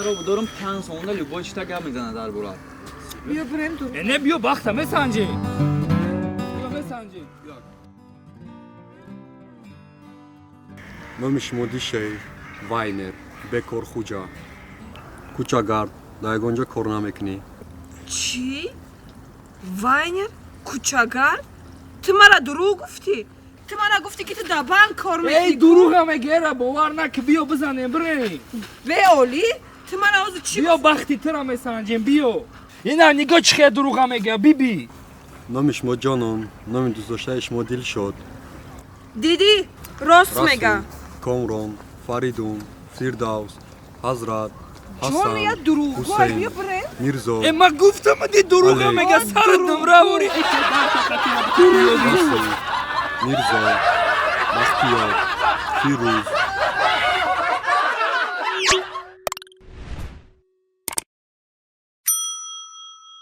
قرار دارم 5 ثانیه لباس تگه میزنه در برات. بیا بریم تو. نه بیا باختم مسنجی. بیا مسنجی. بیا. Номиш модишей Вайнер Бекор Хуҷа Кучагард дар ягонҷа кор намекунӣ. چی؟ واینر؟ کوچاگر؟ تو مرا دروغ گفتی؟ تو مرا گفتی که تو در بانک کار ای میکنی؟ دروغم میگه باور نکن بیا بزنیم بریم. به اولی؟ تو مرا از چی بیا بختی ترا مسنجیم بیا. اینا نگاه چه دروغم میگه بیبی. Номиш мо ҷоном, номи дӯстдоштаи шумо дил шод. دیدی؟ راست میگه. Расул, Комрон, Фаридун, Фирдавс, Ҳазрат, جان یا Ҳасан, دروغ وای بیا Ҳусейн, بریم. Мирзо, اما گفتم دی دروغم میگه سردم راوری. Расул, Мирзо, Махтиёр, Фирӯз,